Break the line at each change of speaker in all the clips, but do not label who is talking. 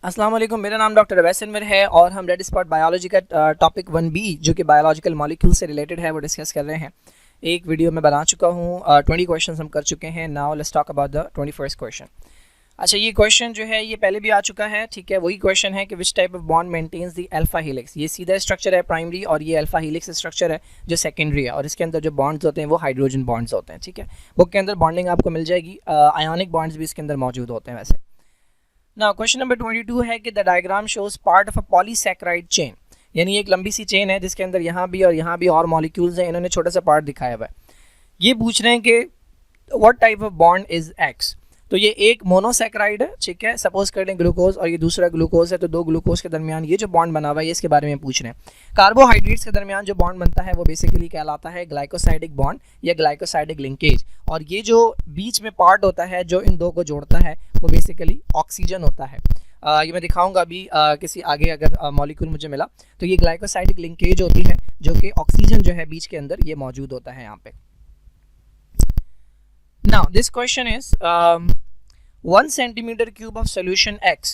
अस्सलाम वालेकुम, मेरा नाम डॉक्टर अवैस अनवर है और हम रेड स्पॉट बायोलॉजी का टॉपिक 1B जो कि बायोलॉजिकल मॉलिक्यूल से रिलेटेड है वो डिस्कस कर रहे हैं। एक वीडियो में बना चुका हूँ, 20 क्वेश्चंस हम कर चुके हैं। Now let's talk about the 21st question. अच्छा, ये क्वेश्चन जो है ये पहले भी आ चुका है, ठीक है। वही क्वेश्चन है कि which type of bond maintains the alpha helix. ये सीधा स्ट्रक्चर है प्राइमरी और ये अल्फा हेलिक्स स्ट्रक्चर है जो सेकेंडरी है, और इसके अंदर जो बॉन्ड्स होते हैं वो हाइड्रोजन बॉन्ड्स होते हैं, ठीक है। बुक के अंदर बॉन्डिंग आपको मिल जाएगी, आयोनिक बॉन्ड्स भी इसके अंदर मौजूद होते हैं वैसे। नाउ क्वेश्चन नंबर 22 है कि the diagram shows part of a polysaccharide chain, यानी एक लंबी सी चेन है जिसके अंदर यहाँ भी और मॉलिक्यूल्स हैं। इन्होंने छोटा सा पार्ट दिखाया हुआ है। ये पूछ रहे हैं कि what type of bond is x. तो ये एक मोनोसैकेराइड है, ठीक है। सपोज कर लें ग्लूकोज और ये दूसरा ग्लूकोज है, तो दो ग्लूकोज के दरमियान ये जो बॉन्ड बना हुआ है इसके बारे में पूछ रहे हैं। कार्बोहाइड्रेट्स के दरमियान जो बॉन्ड बनता है वो बेसिकली कहलाता है ग्लाइकोसाइडिक बॉन्ड या ग्लाइकोसाइडिक लिंकेज, और ये जो बीच में पार्ट होता है जो इन दो को जोड़ता है वो बेसिकली ऑक्सीजन होता है। ये मैं दिखाऊंगा अभी किसी आगे अगर मॉलिक्यूल मुझे मिला, तो ये ग्लाइकोसाइडिक लिंकेज होती है जो कि ऑक्सीजन जो है बीच के अंदर ये मौजूद होता है यहाँ पे। Now this question is 1 centimeter cube of solution X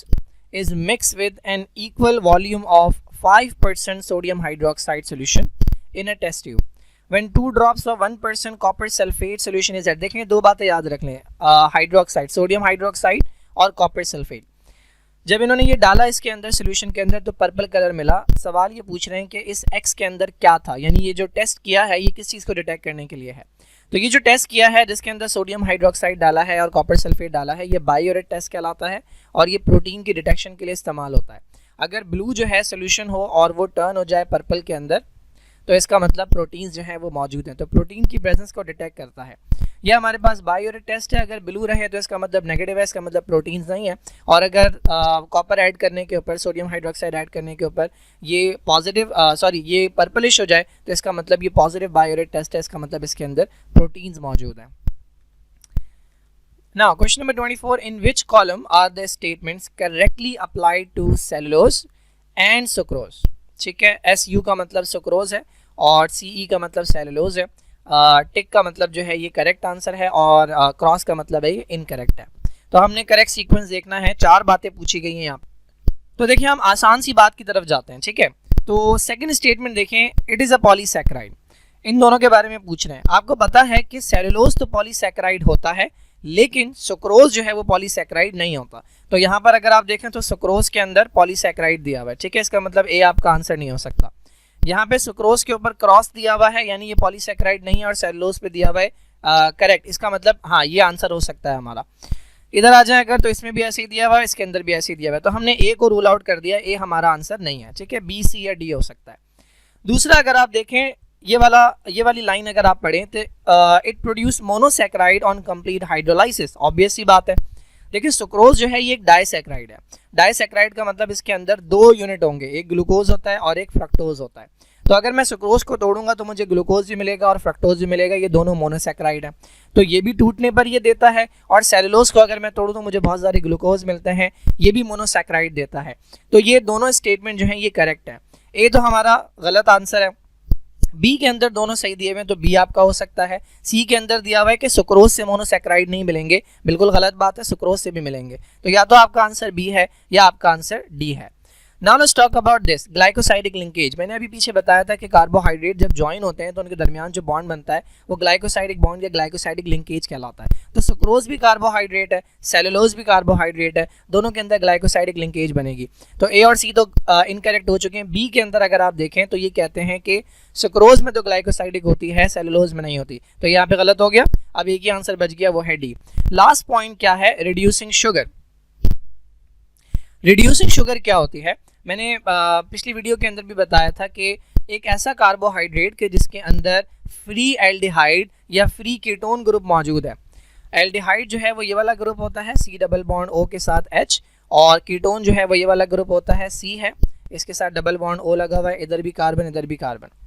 is mixed with an equal volume of 5% sodium hydroxide solution in a test tube. When 2 drops of 1% copper sulfate solution is added, देखें दो बातें याद रख लें, hydroxide, sodium hydroxide और copper sulphate. जब इन्होंने ये डाला इसके अंदर सोल्यूशन के अंदर तो पर्पल कलर मिला। सवाल ये पूछ रहे हैं कि इस X के अंदर क्या था, यानी ये जो टेस्ट किया है ये किस चीज़ को डिटेक्ट करने के लिए है। तो ये जो टेस्ट किया है जिसके अंदर सोडियम हाइड्रोक्साइड डाला है और कॉपर सल्फेट डाला है, ये बायोरेट टेस्ट कहलाता है और ये प्रोटीन की डिटेक्शन के लिए इस्तेमाल होता है। अगर ब्लू जो है सोल्यूशन हो और वो टर्न हो जाए पर्पल के अंदर, तो इसका मतलब प्रोटीन्स जो है वो मौजूद हैं, तो प्रोटीन की प्रेजेंस को डिटेक्ट करता है। यह हमारे पास बायोरेट टेस्ट है। अगर ब्लू रहे तो इसका मतलब नेगेटिव है, इसका मतलब प्रोटीन्स नहीं है। और अगर कॉपर ऐड करने के ऊपर, सोडियम हाइड्रोक्साइड ऐड करने के ऊपर ये पॉजिटिव ये पर्पलिश हो जाए तो इसका मतलब ये पॉजिटिव बायोरेट टेस्ट है, इसका मतलब इसके अंदर प्रोटीन्स मौजूद हैं। Now question number 24, in which column are the statements correctly applied to cellulose and sucrose। ठीक है, SU का मतलब सुक्रोज है और CE का मतलब सेलुलोज है। टिक का मतलब जो है ये करेक्ट आंसर है और क्रॉस का मतलब है ये इनकरेक्ट है। तो हमने करेक्ट सीक्वेंस देखना है। 4 बातें पूछी गई हैं यहाँ। तो देखिए हम आसान सी बात की तरफ जाते हैं, ठीक है। तो सेकंड स्टेटमेंट देखें, इट इज़ अ पॉलीसैकेराइड। इन दोनों के बारे में पूछ रहे हैं। आपको पता है कि सेलुलोज तो पॉलीसैकेराइड होता है लेकिन सुक्रोज जो है वो पॉलीसैकेराइड नहीं होता। तो यहाँ पर अगर आप देखें तो सुक्रोज के अंदर पॉलीसैकेराइड दिया हुआ है, ठीक है। इसका मतलब ए आपका आंसर नहीं हो सकता। यहाँ पे सुक्रोज के ऊपर क्रॉस दिया हुआ है यानी ये पॉलीसैकेराइड नहीं है, और सेलुलोज पे दिया हुआ है करेक्ट। इसका मतलब हाँ ये आंसर हो सकता है हमारा। इधर आ जाए अगर तो इसमें भी ऐसे ही दिया हुआ है, इसके अंदर भी ऐसे ही दिया हुआ है, तो हमने ए को रूल आउट कर दिया। ए हमारा आंसर नहीं है, ठीक है। बी, सी या डी हो सकता है। दूसरा, अगर आप देखें ये वाली लाइन अगर आप पढ़ें तो it produce monosaccharide on complete hydrolysis. Obvious सी बात है। देखिए सुक्रोज जो है ये एक डाइसैकेराइड है। डाइसैकेराइड का मतलब इसके अंदर 2 यूनिट होंगे, एक ग्लूकोज होता है और एक फ्रक्टोज होता है। तो अगर मैं सुक्रोज को तोड़ूंगा तो मुझे ग्लूकोज भी मिलेगा और फ्रक्टोज भी मिलेगा, ये दोनों मोनोसैकेराइड है। तो ये भी टूटने पर ये देता है, और सेलुलोज को अगर मैं तोड़ूं तो मुझे बहुत सारे ग्लूकोज मिलते हैं, ये भी मोनोसैकेराइड देता है। तो ये दोनों स्टेटमेंट जो है ये करेक्ट है। ए तो हमारा गलत आंसर है। बी के अंदर दोनों सही दिए हुए हैं तो बी आपका हो सकता है। सी के अंदर दिया हुआ है कि सुक्रोज से मोनोसैकेराइड नहीं मिलेंगे, बिल्कुल गलत बात है, सुक्रोज से भी मिलेंगे। तो या तो आपका आंसर बी है या आपका आंसर डी है। Now let's talk about this glycosidic linkage. मैंने अभी पीछे बताया था कि कार्बोहाइड्रेट जब ज्वाइन होते हैं तो उनके दरमियान जो बॉन्ड बनता है वो ग्लाइकोसाइडिक बॉन्ड या ग्लाइकोसाइडिक लिंकेज कहलाता है। तो सुक्रोज भी कार्बोहाइड्रेट है, सेलुलोज भी कार्बोहाइड्रेट है, दोनों के अंदर ग्लाइकोसाइडिक लिंकेज बनेगी। तो ए और सी तो इनकरेक्ट हो चुके हैं। बी के अंदर अगर आप देखें तो ये कहते हैं कि सुक्रोज में तो ग्लाइकोसाइडिक होती है, सेलुलोज में नहीं होती, तो यहाँ पे गलत हो गया। अब एक ही आंसर बच गया, वो है डी। लास्ट पॉइंट क्या है, रिड्यूसिंग शुगर। रिड्यूसिंग शुगर क्या होती है, मैंने पिछली वीडियो के अंदर भी बताया था कि एक ऐसा कार्बोहाइड्रेट के जिसके अंदर फ्री एल्डिहाइड या फ्री कीटोन ग्रुप मौजूद है। एल्डिहाइड जो है वो ये वाला ग्रुप होता है C डबल बॉन्ड O के साथ H, और कीटोन जो है वो ये वाला ग्रुप होता है C है, इसके साथ डबल बॉन्ड O लगा हुआ है, इधर भी कार्बन इधर भी कार्बन।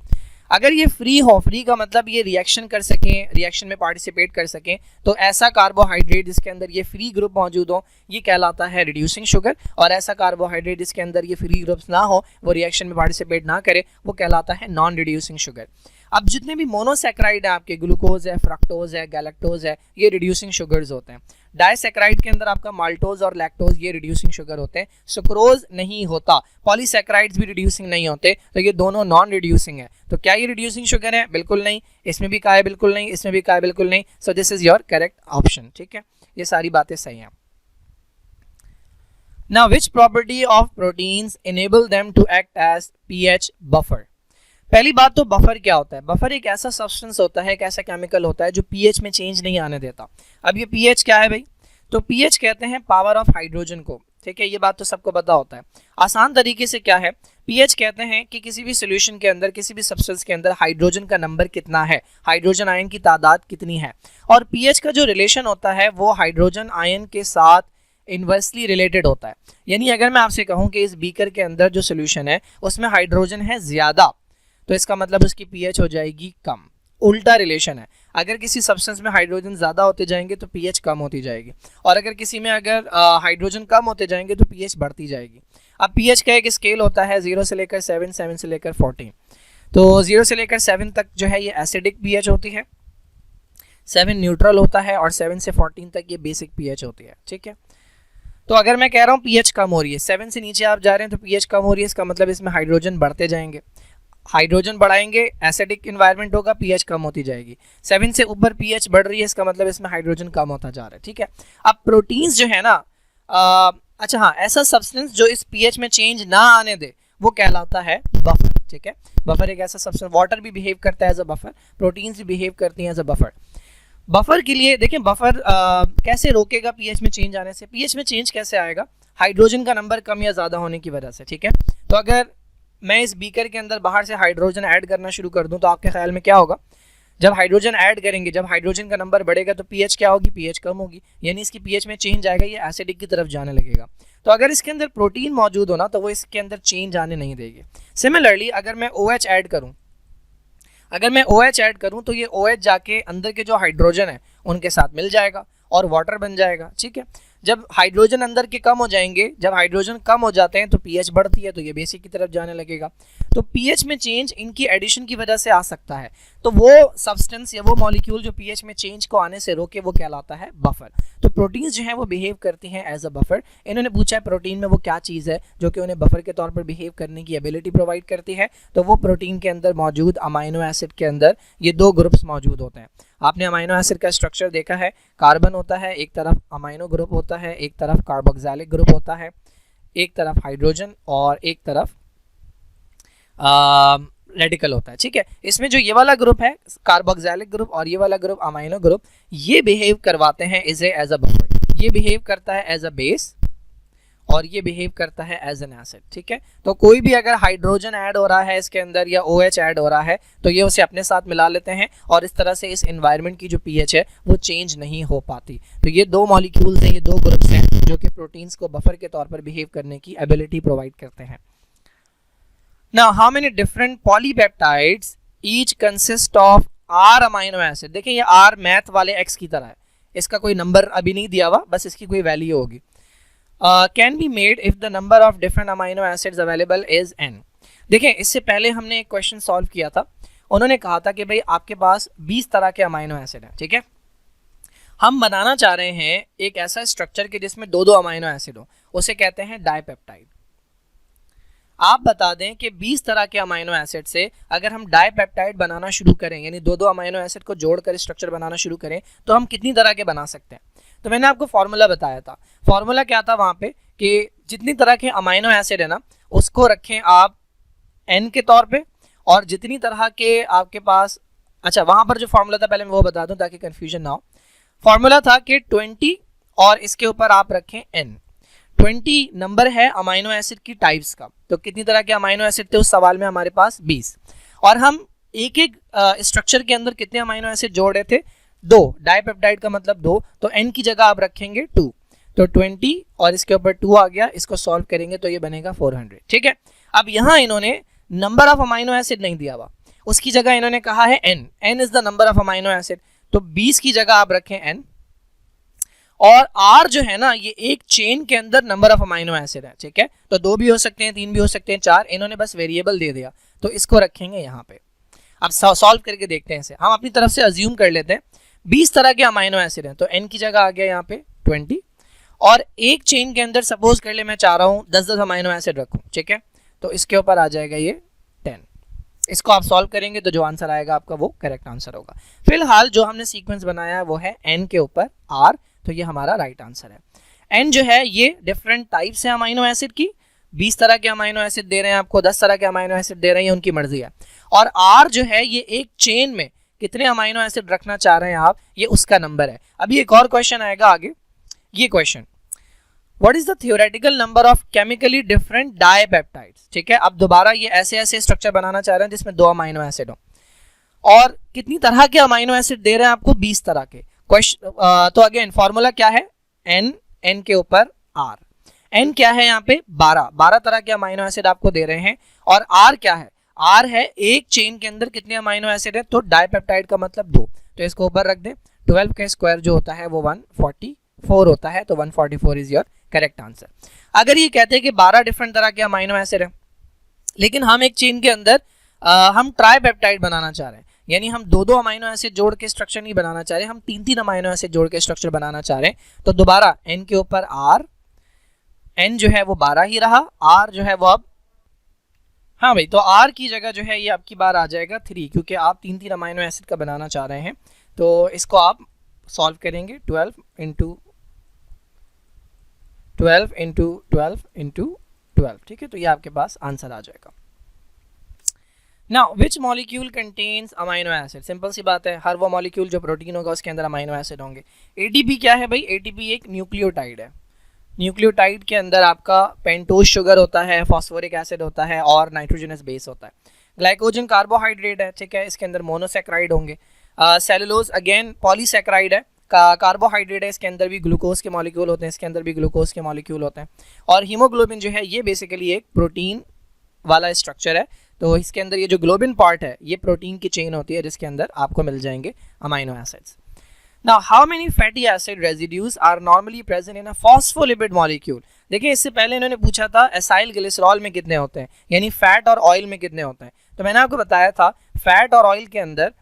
अगर ये फ्री हो, फ्री का मतलब ये रिएक्शन कर सकें, रिएक्शन में पार्टिसिपेट कर सकें, तो ऐसा कार्बोहाइड्रेट जिसके अंदर ये फ्री ग्रुप मौजूद हो ये कहलाता है रिड्यूसिंग शुगर, और ऐसा कार्बोहाइड्रेट जिसके अंदर ये फ्री ग्रुप्स ना हो, वो रिएक्शन में पार्टिसिपेट ना करे, वो कहलाता है नॉन रिड्यूसिंग शुगर। अब जितने भी मोनोसैकेराइड है आपके, ग्लूकोज है, फ्रक्टोज है, गैलेक्टोज है, ये रिड्यूसिंग शुगर्स होते हैं। डाइसैकेराइड के अंदर आपका माल्टोज और लैक्टोज ये रिड्यूसिंग शुगर होते हैं, सुक्रोज नहीं होता, पॉलीसैकेराइड्स भी रिड्यूसिंग नहीं होते, तो ये दोनों नॉन रिड्यूसिंग है। तो क्या ये रिड्यूसिंग शुगर है? बिल्कुल नहीं। इसमें भी कहा है बिल्कुल नहीं, इसमें भी कहा है बिल्कुल नहीं। So this is your correct option. ठीक है, ये सारी बातें सही हैं। Now which property of proteins enable them to act as pH buffer? पहली बात तो बफर क्या होता है? बफर एक ऐसा सब्सटेंस होता है, एक ऐसा केमिकल होता है जो पीएच में चेंज नहीं आने देता। अब ये पीएच क्या है भाई? तो पीएच कहते हैं पावर ऑफ हाइड्रोजन को। ठीक है, ये बात तो सबको पता होता है। आसान तरीके से क्या है, पीएच कहते हैं कि किसी भी सोल्यूशन के अंदर, किसी भी सब्सटेंस के अंदर हाइड्रोजन का नंबर कितना है, हाइड्रोजन आयन की तादाद कितनी है। और पीएच का जो रिलेशन होता है वो हाइड्रोजन आयन के साथ इन्वर्सली रिलेटेड होता है। यानी अगर मैं आपसे कहूं कि इस बीकर के अंदर जो सोल्यूशन है उसमें हाइड्रोजन है ज्यादा, तो इसका मतलब उसकी पीएच हो जाएगी कम। उल्टा रिलेशन है, अगर किसी सब्सटेंस में हाइड्रोजन ज्यादा होते जाएंगे तो पीएच कम होती जाएगी, और अगर किसी में अगर हाइड्रोजन कम होते जाएंगे तो पीएच बढ़ती जाएगी। अब पीएच का एक स्केल होता है 0 से लेकर 7, 7 से लेकर 14। तो 0 से लेकर 7 तक जो है ये एसिडिक पीएच होती है, 7 न्यूट्रल होता है, और 7 से 14 तक ये बेसिक पीएच होती है। ठीक है, तो अगर मैं कह रहा हूँ पीएच कम हो रही है, 7 से नीचे आप जा रहे हैं तो पीएच कम हो रही है, इसका मतलब इसमें हाइड्रोजन बढ़ते जाएंगे, हाइड्रोजन बढ़ाएंगे, एसिडिक एनवायरनमेंट होगा, पीएच कम होती जाएगी। 7 से ऊपर पीएच बढ़ रही है, इसका मतलब इसमें हाइड्रोजन कम होता जा रहा है। ठीक है, अब प्रोटीन्स जो है ना, अच्छा हाँ, ऐसा सब्सटेंस जो इस पीएच में चेंज ना आने दे वो कहलाता है बफर। ठीक है, बफर एक ऐसा सब्सटेंस, वाटर भी बिहेव करता है एज अ बफर, प्रोटीन्स भी बिहेव करती हैं एज अ बफर। बफर के लिए देखें, बफर कैसे रोकेगा पीएच में चेंज आने से? पीएच में चेंज कैसे आएगा? हाइड्रोजन का नंबर कम या ज़्यादा होने की वजह से। ठीक है, तो अगर मैं इस बीकर के अंदर बाहर से हाइड्रोजन ऐड करना शुरू कर दूं तो आपके ख्याल में क्या होगा? जब हाइड्रोजन ऐड करेंगे, जब हाइड्रोजन का नंबर बढ़ेगा तो पीएच क्या होगी? पीएच कम होगी, यानी इसकी पीएच में चेंज आएगा, ये एसिडिक की तरफ जाने लगेगा। तो अगर इसके अंदर प्रोटीन मौजूद हो ना तो वो इसके अंदर चेंज आने नहीं देगी। सिमिलरली अगर मैं OH ऐड करूँ, OH ऐड करूं तो ये OH जाके अंदर के जो हाइड्रोजन है उनके साथ मिल जाएगा और वाटर बन जाएगा। ठीक है, जब हाइड्रोजन अंदर के कम हो जाएंगे, जब हाइड्रोजन कम हो जाते हैं तो पीएच बढ़ती है, तो ये बेसिक की तरफ जाने लगेगा। तो पीएच में चेंज इनकी एडिशन की वजह से आ सकता है, तो वो सब्सटेंस या वो मॉलिक्यूल जो पीएच में चेंज को आने से रोके वो कहलाता है बफर। तो प्रोटीन्स जो है वो बिहेव करती हैं एज अ बफर। इन्होंने पूछा है प्रोटीन में वो क्या चीज़ है जो कि उन्हें बफर के तौर पर बिहेव करने की एबिलिटी प्रोवाइड करती है, तो वो प्रोटीन के अंदर मौजूद अमाइनो एसिड के अंदर ये 2 ग्रुप्स मौजूद होते हैं। आपने अमाइनो एसिड का स्ट्रक्चर देखा है, कार्बन होता है, एक तरफ अमाइनो ग्रुप होता है, एक तरफ कार्बोक्सिलिक ग्रुप होता है, एक तरफ हाइड्रोजन और एक तरफ रेडिकल होता है। ठीक है, इसमें जो ये वाला ग्रुप है कार्बोक्सिलिक ग्रुप और ये वाला ग्रुप अमाइनो ग्रुप, ये बिहेव करवाते हैं एज अ बफर। ये बिहेव करता है एज अ बेस और ये बिहेव करता है एज एन एसिड। ठीक है, तो कोई भी अगर हाइड्रोजन ऐड हो रहा है इसके अंदर या OH ऐड हो रहा है तो ये उसे अपने साथ मिला लेते हैं और इस तरह से इस एनवायरनमेंट की जो पीएच है वो चेंज नहीं हो पाती। तो ये 2 मॉलिक्यूल्स हैं, ये 2 ग्रुप्स हैं जो कि प्रोटीन्स को बफर के तौर पर बिहेव करने की एबिलिटी प्रोवाइड करते हैं। Now, how many different polypeptides each consist of R amino acid? देखिए ये R मैथ वाले X की तरह है, इसका कोई नंबर अभी नहीं दिया हुआ, बस इसकी कोई वैल्यू होगी। Can be made if the number of different amino acids available is n. देखिए इससे पहले हमने एक क्वेश्चन सॉल्व किया था, उन्होंने कहा था कि भाई आपके पास 20 तरह के अमाइनो एसिड हैं। ठीक है, हम बनाना चाह रहे हैं एक ऐसा स्ट्रक्चर कि जिसमें 2-2 अमाइनो एसिड हो, उसे कहते हैं डाइपेप्टाइड। आप बता दें कि 20 तरह के अमाइनो एसिड से अगर हम डाइपेप्टाइड बनाना शुरू करें, यानी 2-2 अमाइनो एसिड को जोड़कर स्ट्रक्चर बनाना शुरू करें, तो हम कितनी तरह के बना सकते हैं? तो मैंने आपको फार्मूला बताया था। फार्मूला क्या था वहाँ पे कि जितनी तरह के अमाइनो एसिड है ना उसको रखें आप n के तौर पे, और जितनी तरह के आपके पास, अच्छा वहाँ पर जो फार्मूला था पहले मैं वो बता दूँ ताकि कन्फ्यूजन ना हो। फार्मूला था कि 20 और इसके ऊपर आप रखें n। 20 नंबर है अमाइनो एसिड की टाइप्स का, तो कितनी तरह के अमाइनो एसिड थे उस सवाल में? हमारे पास 20, और हम एक एक स्ट्रक्चर के अंदर कितने अमाइनो एसिड जोड़ रहे थे? 2। डाइपेप्टाइड का मतलब 2, तो n की जगह आप रखेंगे 2, तो 20 और इसके ऊपर 2 आ गया, इसको सॉल्व करेंगे तो ये बनेगा 400। ठीक है, अब यहाँ इन्होंने नंबर ऑफ अमाइनो एसिड नहीं दिया हुआ, उसकी जगह इन्होंने कहा है n is the number of amino acid, तो 20 की जगह आप रखें n, और R जो है ना ये एक चेन के अंदर नंबर ऑफ अमाइनो एसिड है। ठीक है, तो 2 भी हो सकते हैं, 3 भी हो सकते हैं, 4, इन्होंने बस वेरिएबल दे दिया, तो इसको रखेंगे यहाँ पे। अब सॉल्व करके देखते हैं इसे, हम अपनी तरफ से अज्यूम कर लेते हैं 20 तरह के अमाइनो एसिड हैं, तो n की जगह आ गया यहाँ पे 20, और एक चेन के अंदर सपोज कर ले मैं चाह रहा हूँ 10 अमाइनो एसिड रखूँ, ठीक है, तो इसके ऊपर आ जाएगा ये 10। इसको आप सॉल्व करेंगे तो जो आंसर आएगा आपका वो करेक्ट आंसर होगा। फिलहाल जो हमने सीक्वेंस बनाया है वो है n के ऊपर r, तो ये हमारा राइट आंसर है। n जो है ये डिफरेंट टाइप्स है अमाइनो एसिड की, 20 तरह के अमाइनो एसिड दे रहे हैं आपको, 10 तरह के अमाइनो एसिड दे रहे हैं, उनकी मर्जी है। और r जो है ये एक चेन में कितने अमाइनो एसिड रखना चाह रहे हैं आप, ये उसका नंबर है। अभी एक और क्वेश्चन आएगा आगे, ये question, what is the theoretical number of chemically different dipeptides, ठीक है। अब दोबारा ये ऐसे ऐसे स्ट्रक्चर बनाना चाह रहे हैं जिसमें 2 अमाइनो एसिड हो, और कितनी तरह के अमाइनो एसिड दे रहे हैं आपको, 20 तरह के। क्वेश्चन तो अगेन फॉर्मूला क्या है, n के ऊपर r, n क्या है यहाँ पे 12 तरह के अमाइनो एसिड आपको दे रहे हैं, और r क्या है, r है एक चेन के अंदर कितने अमाइनो एसिड है, तो डाइपेप्टाइड का मतलब 2, तो इसको ऊपर रख दें। 12 का स्क्वायर जो होता है वो 144 होता है, तो 144 इज योर करेक्ट आंसर। अगर ये कहते हैं कि 12 डिफरेंट तरह के अमाइनो एसिड है, लेकिन हम एक चेन के अंदर हम ट्राइपेप्टाइड बनाना चाह रहे हैं, यानी हम 2 अमाइनो एसिड जोड़ के स्ट्रक्चर नहीं बनाना चाह रहे, हम 3 अमाइनो एसिड जोड़ के स्ट्रक्चर बनाना चाह रहे हैं, तो दोबारा n के ऊपर r, n जो है वो 12 ही रहा, r जो है वो अब, हाँ भाई, तो r की जगह जो है ये आपकी बार आ जाएगा 3, क्योंकि आप 3 अमाइनो एसिड का बनाना चाह रहे हैं। तो इसको आप सॉल्व करेंगे 12 इंटू 12 इंटू 12 इंटू 12, ठीक है, तो ये आपके पास आंसर आ जाएगा। Now which molecule contains amino acid, simple सी बात है, हर वो मॉलिक्यूल जो प्रोटीन होगा उसके अंदर अमाइनो एसिड होंगे। एटीपी क्या है भाई, एटीपी एक न्यूक्लियोटाइड है। न्यूक्लियोटाइड के अंदर आपका पेंटोज शुगर होता है, फॉस्फोरिक एसिड होता है और नाइट्रोजनस बेस होता है। ग्लाइकोजन कार्बोहाइड्रेट है, ठीक है, इसके अंदर मोनोसेक्राइड होंगे। सेलुलोज अगेन पॉलीसेक्राइड है, कार्बोहाइड्रेट है, इसके अंदर भी ग्लूकोज के मॉलिक्यूल होते हैं, इसके अंदर भी ग्लूकोज के मॉलिक्यूल होते हैं। और हीमोग्लोबिन जो है ये बेसिकली एक प्रोटीन वाला स्ट्रक्चर है, तो इसके अंदर ये जो ग्लोबिन पार्ट है ये प्रोटीन की चेन होती है जिसके अंदर आपको मिल जाएंगे amino acids. Now how many fatty acid residues are normally present in a phospholipid molecule. देखिए इससे पहले इन्होंने पूछा था एसाइल ग्लिसरॉल में कितने होते हैं, यानी फैट और ऑयल में कितने होते हैं, तो मैंने आपको बताया था फैट और ऑयल के अंदर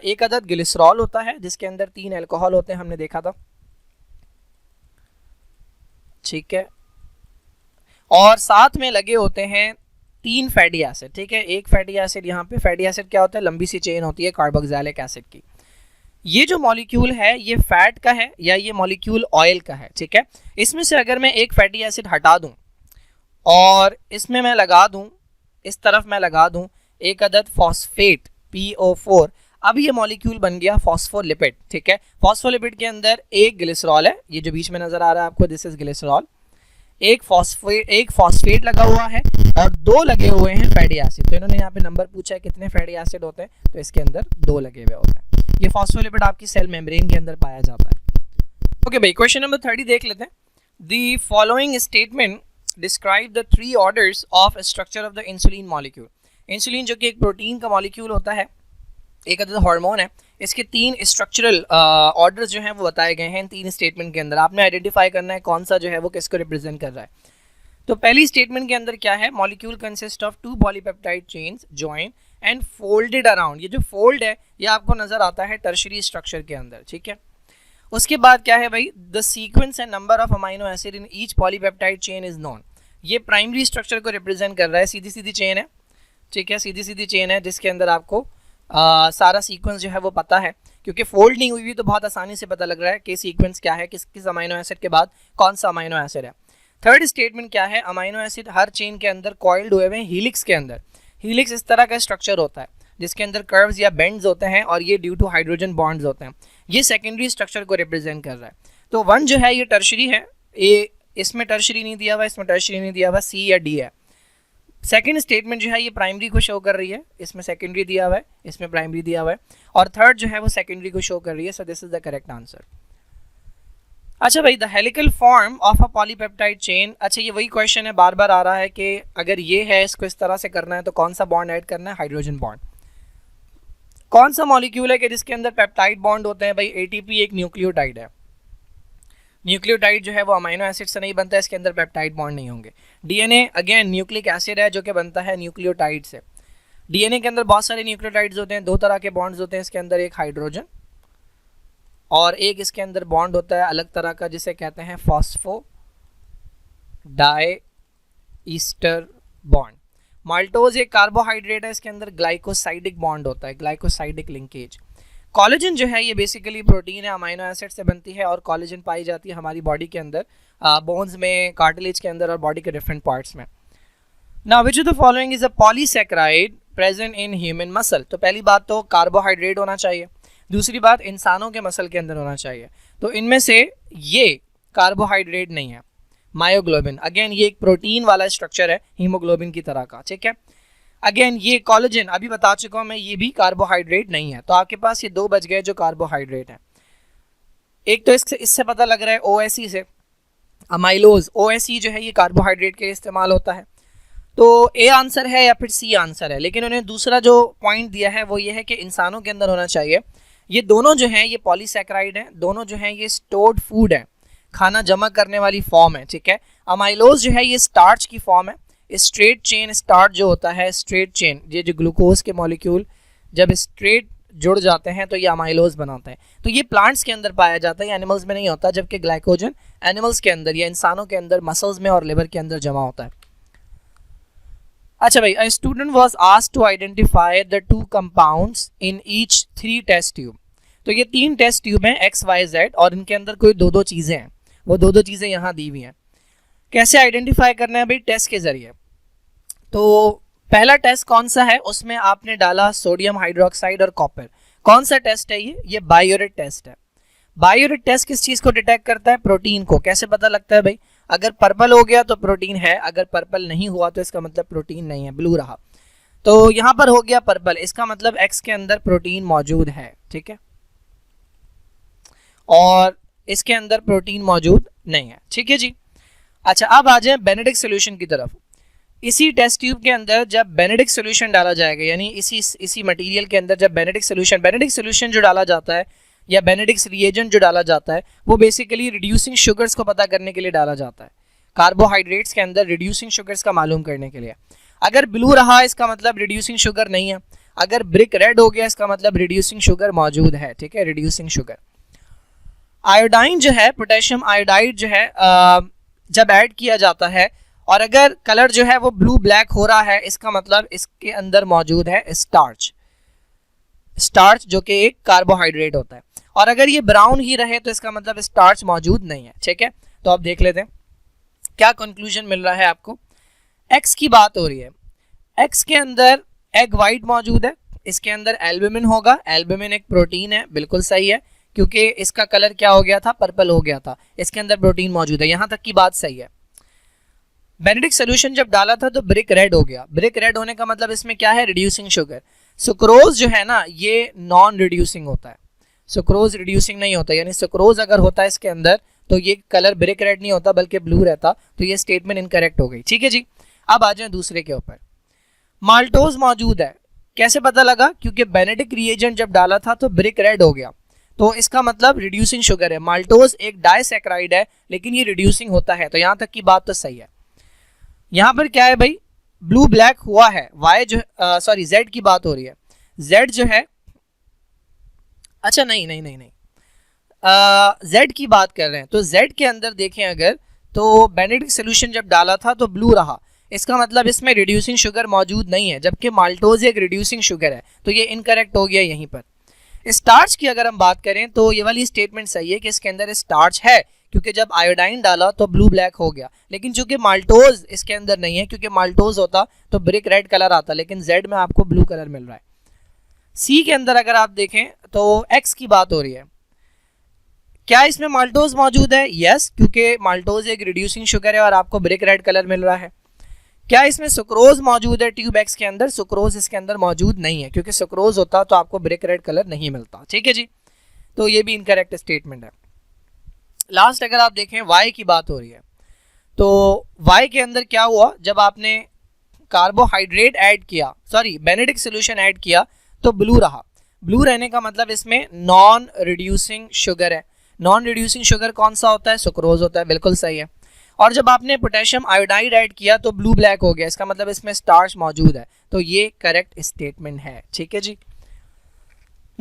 एक अदद ग्लिसरॉल होता है जिसके अंदर 3 अल्कोहल होते हैं, हमने देखा था, ठीक है, और साथ में लगे होते हैं 3 फैटी एसिड, ठीक है। एक फैटी एसिड यहाँ पे, फैटी एसिड क्या होता है, लंबी सी चेन होती है कार्बोक्सिलिक एसिड की। ये जो मॉलिक्यूल है ये फैट का है या ये मॉलिक्यूल ऑयल का है, ठीक है। इसमें से अगर मैं एक फैटी एसिड हटा दूं और इसमें मैं लगा दूं, इस तरफ मैं लगा दूं एक अदद फॉस्फेट PO4, अब ये मॉलिक्यूल बन गया फॉस्फोलिपिड, ठीक है। फॉस्फोलिपिड के अंदर एक ग्लिसरॉल है, ये जो बीच में नजर आ रहा है आपको, दिस इज ग्लिसरॉल, एक फॉस्फेट लगा हुआ है और 2 लगे हुए हैं फैटी एसिड। तो इन्होंने यहाँ पे नंबर पूछा है कितने फैटी एसिड होते हैं, तो इसके अंदर 2 लगे हुए होते हैं। ये फॉस्फोलिपिड आपकी सेल मेम्ब्रेन के अंदर पाया जाता है। ओके भाई, क्वेश्चन नंबर 30 देख लेते हैं। The following statement describe the 3 orders of structure of the insulin molecule. Insulin जो कि एक प्रोटीन का मॉलिक्यूल होता है, एक अदद हार्मोन है, इसके 3 स्ट्रक्चरल ऑर्डर्स जो हैं वो बताए गए हैं 3 स्टेटमेंट के अंदर। आपने आइडेंटिफाई करना है कौन सा जो है वो किसको रिप्रेजेंट कर रहा है। तो पहली स्टेटमेंट के अंदर क्या है, molecule consist of 2 polypeptide chains join and folded around. ये जो फोल्ड है ये आपको नजर आता है टर्शरी स्ट्रक्चर के अंदर, ठीक है। उसके बाद क्या है भाई, the sequence and number of amino acid in each polypeptide chain is known. ये प्राइमरी स्ट्रक्चर को रिप्रेजेंट कर रहा है, सीधी सीधी चेन है, ठीक है, सीधी सीधी चेन है जिसके अंदर आपको सारा सीक्वेंस जो है वो पता है, क्योंकि फोल्ड नहीं हुई तो बहुत आसानी से पता लग रहा है कि सीक्वेंस क्या है, किस किस अमाइनो एसिड के बाद कौन सा अमाइनो एसिड है। थर्ड स्टेटमेंट क्या है, अमाइनो एसिड हर चेन के अंदर कॉइल्ड हुए हैं हीलिक्स के अंदर। हीलिक्स इस तरह का स्ट्रक्चर होता है जिसके अंदर कर्व्स या बेंड्स होते हैं और ये ड्यू टू हाइड्रोजन बॉन्ड्स होते हैं। ये सेकेंडरी स्ट्रक्चर को रिप्रेजेंट कर रहा है। तो 1 जो है ये टर्शरी है, ये इसमें टर्शरी नहीं दिया हुआ, इसमें टर्शरी नहीं दिया हुआ, C या D है। सेकेंड स्टेटमेंट जो है ये प्राइमरी को शो कर रही है, इसमें सेकेंडरी दिया हुआ है, इसमें प्राइमरी दिया हुआ है, और थर्ड जो है वो सेकेंडरी को शो कर रही है। So this is the correct answer. अच्छा भाई, the helical form of a polypeptide chain, अच्छा ये वही क्वेश्चन है, बार बार आ रहा है कि अगर ये है इसको इस तरह से करना है तो कौन सा बॉन्ड ऐड करना है, हाइड्रोजन बॉन्ड। कौन सा मॉलिक्यूल है कि जिसके अंदर पेप्टाइड बॉन्ड होते हैं भाई, ATP एक न्यूक्लियोटाइड है। न्यूक्लियोटाइड जो है वो अमाइनो एसिड से नहीं बनता है, इसके अंदर पेप्टाइड बॉन्ड नहीं होंगे। DNA अगेन न्यूक्लिक एसिड है जो कि बनता है न्यूक्लियोटाइड से। DNA के अंदर बहुत सारे न्यूक्लियोटाइड्स होते हैं, 2 तरह के बॉन्ड्स होते हैं इसके अंदर, एक हाइड्रोजन और एक इसके अंदर बॉन्ड होता है अलग तरह का जिसे कहते हैं phosphodiester bond. Maltose एक कार्बोहाइड्रेट है, इसके अंदर ग्लाइकोसाइडिक बॉन्ड होता है, ग्लाइकोसाइडिक लिंकेज। कोलेजन जो है ये बेसिकली प्रोटीन है, अमाइनो एसिड से बनती है और कोलेजन पाई जाती है हमारी बॉडी के अंदर, बोन्स में, कार्टिलेज के अंदर और बॉडी के डिफरेंट पार्ट्स में। Now which of the following is a polysaccharide present in human muscle. तो पहली बात तो कार्बोहाइड्रेट होना चाहिए, दूसरी बात इंसानों के मसल के अंदर होना चाहिए। तो इनमें से ये कार्बोहाइड्रेट नहीं है। मायोग्लोबिन, अगेन ये एक प्रोटीन वाला स्ट्रक्चर है हीमोग्लोबिन की तरह का, ठीक है। अगेन ये कोलेजन अभी बता चुका हूं मैं, ये भी कार्बोहाइड्रेट नहीं है। तो आपके पास ये दो बच गए जो कार्बोहाइड्रेट है। एक तो इससे पता लग रहा है OSE से, अमाइलोज, OSE जो है ये कार्बोहाइड्रेट के लिए इस्तेमाल होता है। तो ए आंसर है या फिर सी आंसर है, लेकिन उन्हें दूसरा जो पॉइंट दिया है वो ये है कि इंसानों के अंदर होना चाहिए। ये दोनों जो हैं ये पॉलीसैकेराइड हैं, दोनों जो हैं ये स्टोर्ड फूड है, खाना जमा करने वाली फॉर्म है, ठीक है। अमाइलोज जो है ये स्टार्च की फॉर्म है। स्ट्रेट चेन स्टार्च जो होता है, स्ट्रेट चेन, ये जो ग्लूकोज के मॉलिक्यूल जब स्ट्रेट जुड़ जाते हैं तो ये अमाइलोज बनाता है। तो ये प्लांट्स के अंदर पाया जाता है, एनिमल्स में नहीं होता, जबकि ग्लाइकोजन एनिमल्स के अंदर या इंसानों के अंदर मसल्स में और लिवर के अंदर जमा होता है। अच्छा भाई, a student was asked to identify the 2 compounds in each 3 test tube. तो ये 3 टेस्ट ट्यूब हैं X, Y, Z और इनके अंदर कोई 2-2 चीज़ें हैं, वो 2-2 चीज़ें यहाँ दी हुई हैं। कैसे आइडेंटिफाई करना है भाई? टेस्ट के ज़रिए। तो पहला टेस्ट कौन सा है? उसमें आपने डाला सोडियम हाइड्रोक्साइड और कॉपर। कौन सा टेस्ट है ये बायोरेट टेस्ट है। बायोरेट टेस्ट किस चीज़ को डिटेक्ट करता है? प्रोटीन को। कैसे पता लगता है भाई? अगर पर्पल हो गया तो प्रोटीन है, अगर पर्पल नहीं हुआ तो इसका मतलब प्रोटीन नहीं है, ब्लू रहा। तो यहाँ पर हो गया पर्पल, इसका मतलब X के अंदर प्रोटीन मौजूद है, ठीक है, और इसके अंदर प्रोटीन मौजूद नहीं है, ठीक है जी। अच्छा, अब आ जाए बेनेडिक्ट सोल्यूशन की तरफ। इसी टेस्ट ट्यूब के अंदर जब बेनेडिक्ट सोल्यूशन डाला जाएगा, यानी इसी मटेरियल के अंदर जब बेनेडिक्ट सोल्यूशन जो डाला जाता है या बेनेडिक्ट रिएजेंट जो डाला जाता है वो बेसिकली रिड्यूसिंग शुगर्स को पता करने के लिए डाला जाता है, कार्बोहाइड्रेट्स के अंदर रिड्यूसिंग शुगर्स का मालूम करने के लिए। अगर ब्लू रहा इसका मतलब रिड्यूसिंग शुगर नहीं है, अगर ब्रिक रेड हो गया इसका मतलब रिड्यूसिंग शुगर मौजूद है, ठीक है, रिड्यूसिंग शुगर। आयोडाइन जो है, पोटेशियम आयोडाइड जो है, जब ऐड किया जाता है और अगर कलर जो है वो ब्लू ब्लैक हो रहा है, इसका मतलब इसके अंदर मौजूद है स्टार्च जो कि एक कार्बोहाइड्रेट होता है। और अगर ये ब्राउन ही रहे तो इसका मतलब स्टार्च मौजूद नहीं है, ठीक है। तो अब देख लेते हैं क्या कंक्लूजन मिल रहा है आपको। एक्स की बात हो रही है, एक्स के अंदर एग वाइट मौजूद है, इसके अंदर एल्बुमिन होगा, एल्बुमिन एक प्रोटीन है, बिल्कुल सही है, क्योंकि इसका कलर क्या हो गया था? पर्पल हो गया था, इसके अंदर प्रोटीन मौजूद है, यहां तक की बात सही है। बेनेडिक्ट सोल्यूशन जब डाला था तो ब्रिक रेड हो गया, ब्रिक रेड होने का मतलब इसमें क्या है? Reducing sugar. सुक्रोज जो है ना ये नॉन रिड्यूसिंग होता है, सुक्रोज रिड्यूसिंग नहीं होता, यानी सुक्रोज अगर होता है इसके अंदर तो ये कलर ब्रिक रेड नहीं होता बल्कि ब्लू रहता, तो ये स्टेटमेंट इनकरेक्ट हो गई, ठीक है जी। अब आ जाए दूसरे के ऊपर। माल्टोज मौजूद है, कैसे पता लगा? क्योंकि बेनेडिक्ट रिएजेंट जब डाला था तो ब्रिक रेड हो गया, तो इसका मतलब रिड्यूसिंग शुगर है। माल्टोज एक डाइसैकेराइड है लेकिन ये रिड्यूसिंग होता है, तो यहां तक की बात तो सही है। यहां पर क्या है भाई? ब्लू ब्लैक हुआ है, वाई जो जेड की बात हो रही है, जेड जो है, अच्छा नहीं, जेड की बात कर रहे हैं। तो जेड के अंदर देखें अगर, तो बेनेडिक्ट सोल्यूशन जब डाला था तो ब्लू रहा, इसका मतलब इसमें रिड्यूसिंग शुगर मौजूद नहीं है, जबकि माल्टोज एक रिड्यूसिंग शुगर है, तो ये इनकरेक्ट हो गया यहीं पर। स्टार्च की अगर हम बात करें तो ये वाली स्टेटमेंट सही है कि इसके अंदर स्टार्च है, क्योंकि जब आयोडाइन डाला तो ब्लू ब्लैक हो गया, लेकिन चूंकि माल्टोज इसके अंदर नहीं है, क्योंकि माल्टोज होता तो ब्रिक रेड कलर आता, लेकिन जेड में आपको ब्लू कलर मिल रहा है। सी के अंदर अगर आप देखें तो एक्स की बात हो रही है, क्या इसमें माल्टोज मौजूद है? यस, क्योंकि माल्टोज एक रिड्यूसिंग शुगर है और आपको ब्रिक रेड कलर मिल रहा है। क्या इसमें सुक्रोज मौजूद है ट्यूब एक्स के अंदर? सुक्रोज इसके अंदर मौजूद नहीं है, क्योंकि सुक्रोज होता तो आपको ब्रिक रेड कलर नहीं मिलता, ठीक है जी। तो ये भी इनकरेक्ट स्टेटमेंट है। लास्ट अगर आप देखें वाई की बात हो रही है, तो वाई के अंदर क्या हुआ? जब आपने कार्बोहाइड्रेट ऐड किया, बेनेडिक्ट सोल्यूशन ऐड किया तो ब्लू रहा। ब्लू रहने का मतलब इसमें नॉन रिड्यूसिंग शुगर है। नॉन रिड्यूसिंग शुगर कौन सा होता है? सुक्रोज होता है, बिल्कुल सही है। और जब आपने पोटेशियम आयोडाइड ऐड किया तो ब्लू ब्लैक हो गया, इसका मतलब इसमें स्टार्च मौजूद है, तो ये करेक्ट स्टेटमेंट है, ठीक है जी।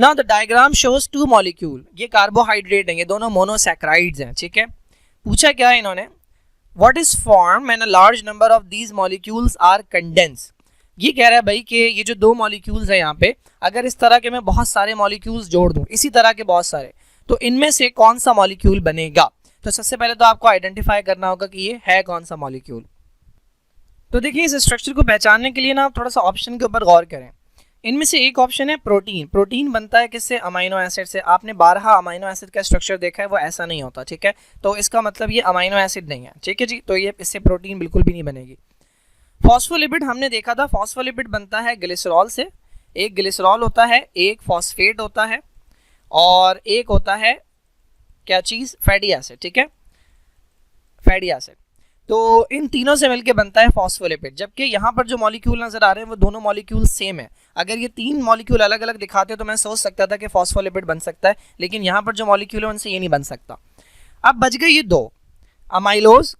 Now the diagram shows two molecule, ये कार्बोहाइड्रेट हैं, ये दोनों मोनोसैकेराइड्स हैं, ठीक है। पूछा क्या है इन्होंने, what is form when a large number of these molecules are condense. ये कह रहा है भाई कि ये जो दो मॉलिक्यूल्स हैं यहाँ पे, अगर इस तरह के मैं बहुत सारे मॉलिक्यूल्स जोड़ दूं, इसी तरह के बहुत सारे, तो इनमें से कौन सा मॉलिक्यूल बनेगा। तो सबसे पहले तो आपको आइडेंटिफाई करना होगा कि ये है कौन सा मॉलिक्यूल। तो देखिए इस स्ट्रक्चर को पहचानने के लिए ना आप थोड़ा सा ऑप्शन के ऊपर गौर करें। इनमें से एक ऑप्शन है प्रोटीन। प्रोटीन बनता है किससे, अमाइनो एसिड से। आपने 12 अमाइनो एसिड का स्ट्रक्चर देखा है, वो ऐसा नहीं होता, ठीक है। तो इसका मतलब ये अमाइनो एसिड नहीं है, ठीक है जी। तो ये इससे प्रोटीन बिल्कुल भी नहीं बनेगी। फॉस्फोलिपिड हमने देखा था, फॉस्फोलिपिड बनता है ग्लिसरॉल से। एक ग्लिसरॉल होता है, एक फॉस्फेट होता है, और एक होता है क्या चीज़, फैटी एसिड, ठीक है, फैटी एसिड। तो इन तीनों से मिलकर बनता है फॉस्फोलिपिड। जबकि यहाँ पर जो मॉलिक्यूल नजर आ रहे हैं वो दोनों मॉलिक्यूल सेम है। अगर ये तीन मॉलिक्यूल अलग अलग दिखाते तो मैं सोच सकता था कि फॉस्फोलिपिड बन सकता है, लेकिन यहाँ पर जो मॉलिक्यूल है उनसे ये नहीं बन सकता। अब बच गए ये दो, अमाइलोज,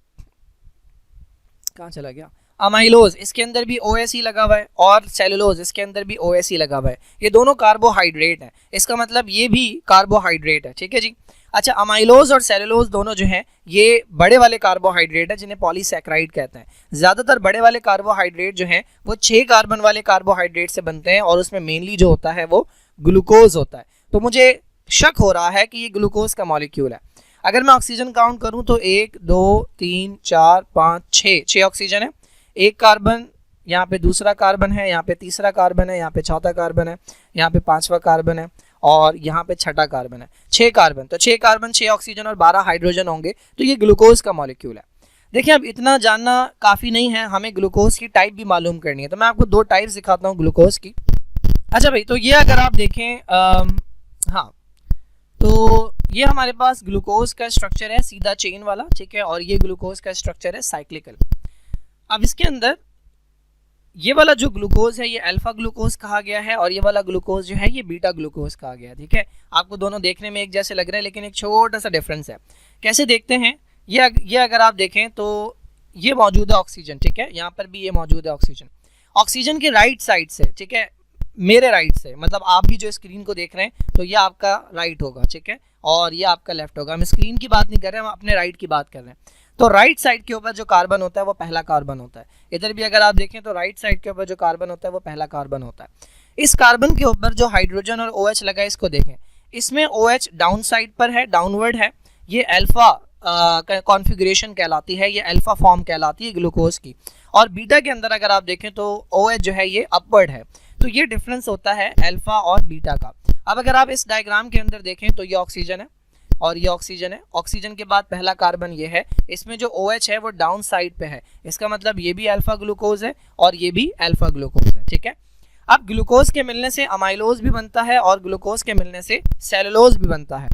कहाँ चला गया, अमाइलोज, इसके अंदर भी OSE लगा हुआ है, और सेलुलोज, इसके अंदर भी OSE लगा हुआ है। ये दोनों कार्बोहाइड्रेट हैं, इसका मतलब ये भी कार्बोहाइड्रेट है, ठीक है जी। अच्छा, अमाइलोज और सेलुलोज दोनों जो हैं ये बड़े वाले कार्बोहाइड्रेट हैं जिन्हें पॉलीसैकेराइड कहते हैं। ज़्यादातर बड़े वाले कार्बोहाइड्रेट जो हैं वो 6 कार्बन वाले कार्बोहाइड्रेट से बनते हैं, और उसमें मेनली जो होता है वो ग्लूकोज होता है। तो मुझे शक हो रहा है कि ये ग्लूकोज का मॉलिक्यूल है। अगर मैं ऑक्सीजन काउंट करूँ तो 1 2 3 4 5 6 ऑक्सीजन है, एक कार्बन, यहाँ पे दूसरा कार्बन है, यहाँ पे तीसरा कार्बन है, यहाँ पे चौथा कार्बन है, यहाँ पे पांचवा कार्बन है, और यहाँ पे छठा कार्बन है। 6 कार्बन, तो 6 कार्बन 6 ऑक्सीजन और 12 हाइड्रोजन होंगे, तो ये ग्लूकोज का मॉलिक्यूल है। देखिए अब इतना जानना काफ़ी नहीं है, हमें ग्लूकोज की टाइप भी मालूम करनी है। तो मैं आपको 2 टाइप्स दिखाता हूँ ग्लूकोज की। अच्छा भाई, तो ये अगर आप देखें हाँ, तो ये हमारे पास ग्लूकोज का स्ट्रक्चर है सीधा चेन वाला, ठीक है, और ये ग्लूकोज का स्ट्रक्चर है साइक्लिकल। अब इसके अंदर ये वाला जो ग्लूकोज है ये अल्फा ग्लूकोज कहा गया है, और ये वाला ग्लूकोज जो है ये बीटा ग्लूकोज कहा गया है, ठीक है। आपको दोनों देखने में एक जैसे लग रहे हैं, लेकिन एक छोटा सा डिफरेंस है। कैसे देखते हैं, ये अगर आप देखें तो ये मौजूद है ऑक्सीजन, ठीक है, यहाँ पर भी ये मौजूद है ऑक्सीजन। ऑक्सीजन के राइट साइड से, ठीक है, मेरे राइट से, मतलब आप भी जो स्क्रीन को देख रहे हैं तो ये आपका राइट होगा, ठीक है, और ये आपका लेफ्ट होगा। हम स्क्रीन की बात नहीं कर रहे हैं, हम अपने राइट की बात कर रहे हैं। तो राइट साइड के ऊपर जो कार्बन होता है वो पहला कार्बन होता है। इधर भी अगर आप देखें तो राइट साइड के ऊपर जो कार्बन होता है वो पहला कार्बन होता है। इस कार्बन के ऊपर जो हाइड्रोजन और OH लगा है इसको देखें, इसमें OH डाउन साइड पर है, डाउनवर्ड है, ये अल्फा कॉन्फ़िगरेशन कहलाती है, ये अल्फा फॉर्म कहलाती है ग्लूकोज की। और बीटा के अंदर अगर आप देखें तो OH जो है ये अपवर्ड है। तो ये डिफरेंस होता है अल्फा और बीटा का। अब अगर आप इस डायग्राम के अंदर देखें तो ये ऑक्सीजन है और ये ऑक्सीजन है। ऑक्सीजन के बाद पहला कार्बन ये है, इसमें जो OH है वो डाउन साइड पे है, इसका मतलब ये भी अल्फा ग्लूकोज है और ये भी अल्फा ग्लूकोज है, ठीक है। अब ग्लूकोज के मिलने से अमाइलोज भी बनता है और ग्लूकोज के मिलने से सेलुलोज भी बनता है।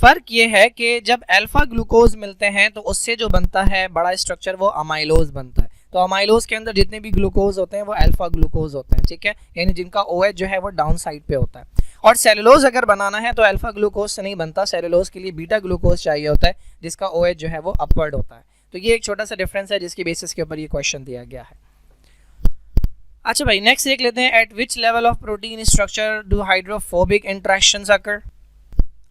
फर्क ये है कि जब अल्फा ग्लूकोज मिलते हैं तो उससे जो बनता है बड़ा स्ट्रक्चर वो अमाइलोज बनता है। तो अमाइलोज के अंदर जितने भी ग्लूकोज होते हैं वो अल्फा ग्लूकोज होते हैं, ठीक है, यानी जिनका OH जो है वो डाउन साइड पे होता है। और सेलुलोज अगर बनाना है तो अल्फा ग्लूकोज से नहीं बनता, सेलुलोज के लिए बीटा ग्लूकोज चाहिए होता है जिसका OH जो है वो अपवर्ड होता है। तो ये एक छोटा सा डिफरेंस है जिसकी बेसिस के ऊपर ये क्वेश्चन दिया गया है। अच्छा भाई, नेक्स्ट देख लेते हैं, at which level of protein structure do hydrophobic interactions occur.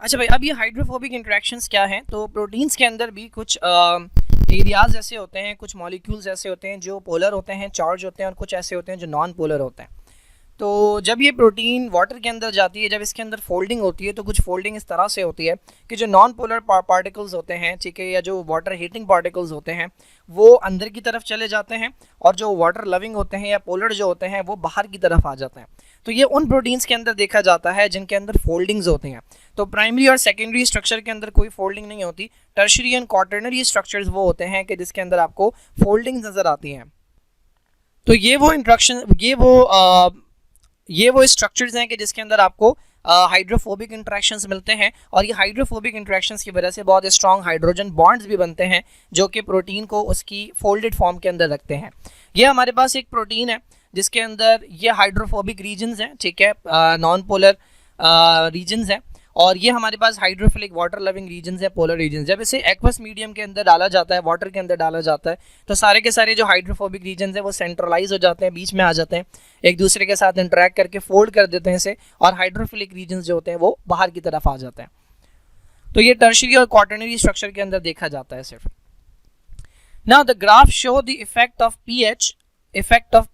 अच्छा भाई, अब ये हाइड्रोफोबिक इंटरेक्शंस क्या हैं, तो प्रोटीन्स के अंदर भी कुछ एरियाज ऐसे होते हैं, कुछ मॉलिक्यूल्स ऐसे होते हैं जो पोलर होते हैं, चार्ज होते हैं, और कुछ ऐसे होते हैं जो नॉन पोलर होते हैं। तो जब ये प्रोटीन वाटर के अंदर जाती है, जब इसके अंदर फोल्डिंग होती है तो कुछ फोल्डिंग इस तरह से होती है कि जो नॉन पोलर पार्टिकल्स होते हैं, ठीक है, या जो वाटर हीटिंग पार्टिकल्स होते हैं वो अंदर की तरफ चले जाते हैं, और जो वाटर लविंग होते हैं या पोलर जो होते हैं वो बाहर की तरफ आ जाते हैं। तो ये उन प्रोटीन्स के अंदर देखा जाता है जिनके अंदर फोल्डिंग्स होती हैं। तो प्राइमरी और सेकेंडरी स्ट्रक्चर के अंदर कोई फोल्डिंग नहीं होती। टर्शियरी एंड क्वाटर्नरी स्ट्रक्चर्स वो होते हैं कि जिसके अंदर आपको फोल्डिंग्स नज़र आती हैं। तो ये वो इंट्रैक्शन, ये वो स्ट्रक्चर्स हैं कि जिसके अंदर आपको हाइड्रोफोबिक इंटरेक्शंस मिलते हैं, और ये हाइड्रोफोबिक इंटरेक्शंस की वजह से बहुत स्ट्रॉन्ग हाइड्रोजन बॉन्ड्स भी बनते हैं जो कि प्रोटीन को उसकी फोल्डेड फॉर्म के अंदर रखते हैं। ये हमारे पास एक प्रोटीन है जिसके अंदर ये हाइड्रोफोबिक रीजन्स हैं, ठीक है, नॉन पोलर रीजन्स हैं, और ये हमारे पास हाइड्रोफिलिक वाटर लविंग रीजन्स है, पोलर रीजन। जब इसे एक्वस मीडियम के अंदर डाला जाता है, वाटर के अंदर डाला जाता है, तो सारे के सारे जो हाइड्रोफोबिक रीजन्स है वो सेंट्रलाइज हो जाते हैं, बीच में आ जाते हैं, एक दूसरे के साथ इंटरेक्ट करके फोल्ड कर देते हैं इसे, और हाइड्रोफिलिक रीजन्स जो होते हैं वो बाहर की तरफ आ जाते हैं। तो ये टर्शियरी और क्वाटरनरी स्ट्रक्चर के अंदर देखा जाता है सिर्फ। Now the graph show the effect of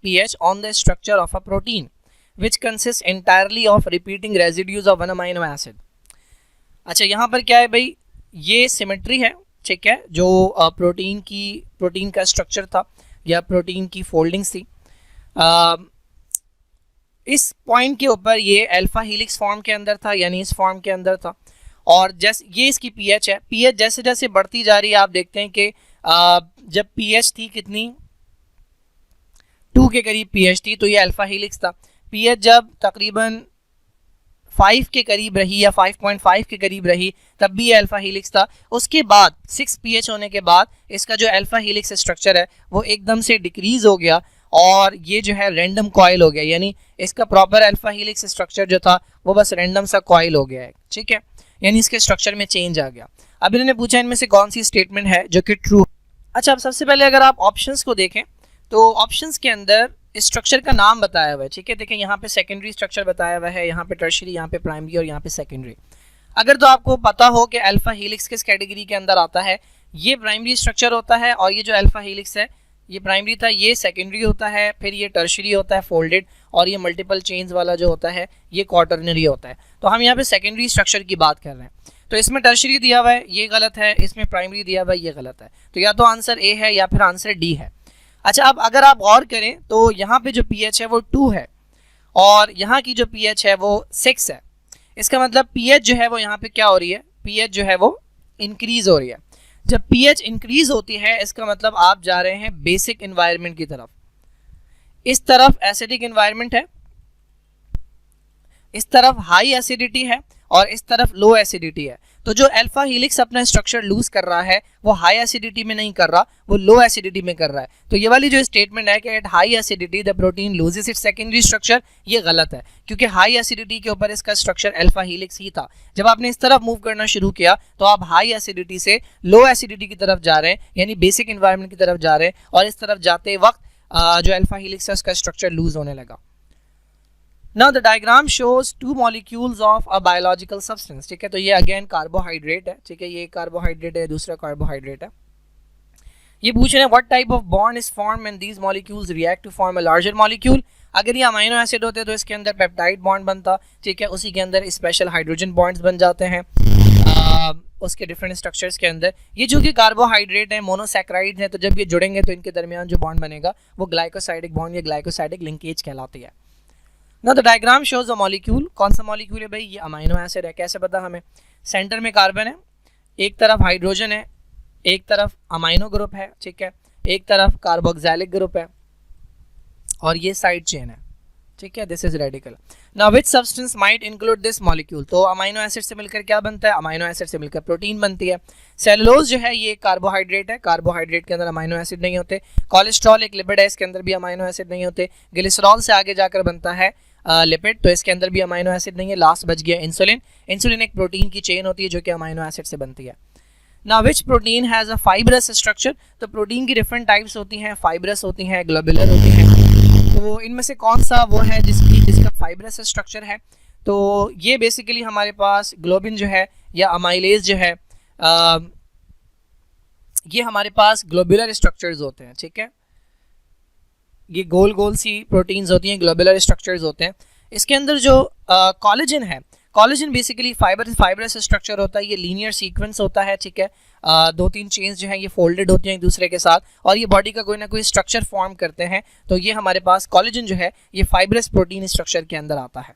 pH on the structure of a protein which consists entirely of repeating residues of one amino acid। अच्छा, यहाँ पर क्या है भाई, ये सिमेट्री है, ठीक है, जो प्रोटीन का स्ट्रक्चर था या प्रोटीन की फोल्डिंग्स थी, इस पॉइंट के ऊपर ये अल्फा हेलिक्स फॉर्म के अंदर था, यानी इस फॉर्म के अंदर था। और जैसे ये इसकी pH है, pH जैसे जैसे बढ़ती जा रही है आप देखते हैं कि जब pH थी कितनी 2 के करीब pH थी, तो ये अल्फा हेलिक्स था। pH जब तकरीबन 5 के करीब रही या 5.5 के करीब रही, तब भी ये अल्फा हेलिक्स था। उसके बाद 6 pH होने के बाद इसका जो अल्फा हेलिक्स स्ट्रक्चर है वो एकदम से डिक्रीज हो गया और ये जो है रैंडम कॉइल हो गया, यानी इसका प्रॉपर अल्फा हेलिक्स स्ट्रक्चर जो था वो बस रैंडम सा कॉइल हो गया है, ठीक है, यानी इसके स्ट्रक्चर में चेंज आ गया। अब इन्होंने पूछा इनमें से कौन सी स्टेटमेंट है जो कि ट्रू। अच्छा, अब सबसे पहले अगर आप ऑप्शंस को देखें तो ऑप्शंस के अंदर स्ट्रक्चर का नाम बताया हुआ है, ठीक है, देखें यहाँ पे सेकेंडरी स्ट्रक्चर बताया हुआ है, यहाँ पे टर्शियरी, यहाँ पे प्राइमरी और यहाँ पे सेकेंडरी। अगर तो आपको पता हो कि अल्फा हेलिक्स किस कैटेगरी के अंदर आता है, ये प्राइमरी स्ट्रक्चर होता है, और ये जो अल्फा हेलिक्स है ये प्राइमरी था, ये सेकेंडरी होता है, फिर ये टर्शियरी होता है फोल्डेड, और ये मल्टीपल चेन्स वाला जो होता है ये क्वाटरनरी होता है। तो हम यहाँ पे सेकेंडरी स्ट्रक्चर की बात कर रहे हैं, तो इसमें टर्शियरी दिया हुआ है, ये गलत है, इसमें प्राइमरी दिया हुआ है, ये गलत है, तो या तो आंसर ए है या फिर आंसर डी है। अच्छा, अब अगर आप गौर करें तो यहाँ पे जो pH है वो 2 है और यहाँ की जो pH है वो 6 है। इसका मतलब pH जो है वो यहाँ पे क्या हो रही है, pH जो है वो इंक्रीज हो रही है। जब pH इंक्रीज होती है इसका मतलब आप जा रहे हैं बेसिक एनवायरनमेंट की तरफ। इस तरफ एसिडिक एनवायरनमेंट है, इस तरफ हाई एसिडिटी है और इस तरफ लो एसिडिटी है। तो जो अल्फा हेलिक्स अपना स्ट्रक्चर लूज कर रहा है वो हाई एसिडिटी में नहीं कर रहा, वो लो एसिडिटी में कर रहा है। तो ये वाली जो स्टेटमेंट है कि at high acidity the protein loses it's secondary structure, ये गलत है, क्योंकि हाई एसिडिटी के ऊपर इसका स्ट्रक्चर अल्फा हेलिक्स ही था। जब आपने इस तरफ मूव करना शुरू किया तो आप हाई एसिडिटी से लो एसिडिटी की तरफ जा रहे हैं, यानी बेसिक एनवायरनमेंट की तरफ जा रहे हैं, और इस तरफ जाते वक्त जो अल्फा हेलिक्स है उसका स्ट्रक्चर लूज होने लगा। Now the diagram shows 2 molecules of a biological substance, ठीक है, तो ये अगेन कार्बोहाइड्रेट है, ठीक है, ये कार्बोहाइड्रेट है, दूसरा कार्बोहाइड्रेट है। ये पूछ रहे हैं what type of bond is form when these molecules react to form a larger molecule. अगर ये अमीनो एसिड होते तो इसके अंदर पेप्टाइड बॉन्ड बनता, ठीक है, उसी के अंदर स्पेशल हाइड्रोजन बॉन्ड्स बन जाते हैं उसके डिफरेंट स्ट्रक्चर्स के अंदर। ये जो कि कार्बोहाइड्रेट है, मोनोसैकेराइड है, तो जब ये जुड़ेंगे तो इनके दरमियान जो बॉन्ड बनेगा वो ग्लाइकोसाइडिक बॉन्ड या ग्लाइकोसाइडिक लिंकेज कहलाती है। Now the diagram shows a molecule, कौन सा मॉलिक्यूल है भाई, ये अमीनो एसिड है। कैसे पता हमें, सेंटर में कार्बन है, एक तरफ हाइड्रोजन है, एक तरफ अमीनो ग्रुप है, ठीक है, एक तरफ कार्बोक्सिलिक ग्रुप है और ये साइड चेन है, ठीक है, this is radical. Now which substance might include this molecule, तो अमीनो एसिड से मिलकर क्या बनता है, अमीनो एसिड से मिलकर प्रोटीन बनती है। सेलुलोज जो है ये कार्बोहाइड्रेट है, कार्बोहाइड्रेट के अंदर अमीनो एसिड नहीं होते। कोलेस्ट्रॉल एक लिपिड है, इसके अंदर भी अमीनो एसिड नहीं होते। ग्लिसरॉल से आगे जाकर बनता है लिपिड, तो इसके अंदर भी अमीनो एसिड नहीं है। लास्ट बच गया इंसुलिन। इंसुलिन एक प्रोटीन की चेन होती है जो कि अमीनो एसिड से बनती है। Now which protein has a fibrous structure, तो प्रोटीन की डिफरेंट टाइप्स होती हैं, फाइब्रस होती हैं, ग्लोबुलर होती हैं, तो इनमें से कौन सा वो है जिसका फाइब्रस स्ट्रक्चर है, तो ये बेसिकली हमारे पास ग्लोबिन जो है या अमाइलेज जो है ये हमारे पास ग्लोबुलर स्ट्रक्चर्स होते हैं, ठीक है, ये गोल गोल सी प्रोटीन्स होती हैं, ग्लोबुलर स्ट्रक्चर्स होते हैं। इसके अंदर जो कोलेजन है, कोलेजन बेसिकली फाइब्रस स्ट्रक्चर होता है, ये लीनियर सीक्वेंस होता है, ठीक है, 2-3 चेन्स जो हैं ये फोल्डेड होती हैं एक दूसरे के साथ और ये बॉडी का कोई ना कोई स्ट्रक्चर फॉर्म करते हैं, तो ये हमारे पास कोलेजन जो है ये फाइब्रस प्रोटीन स्ट्रक्चर के अंदर आता है।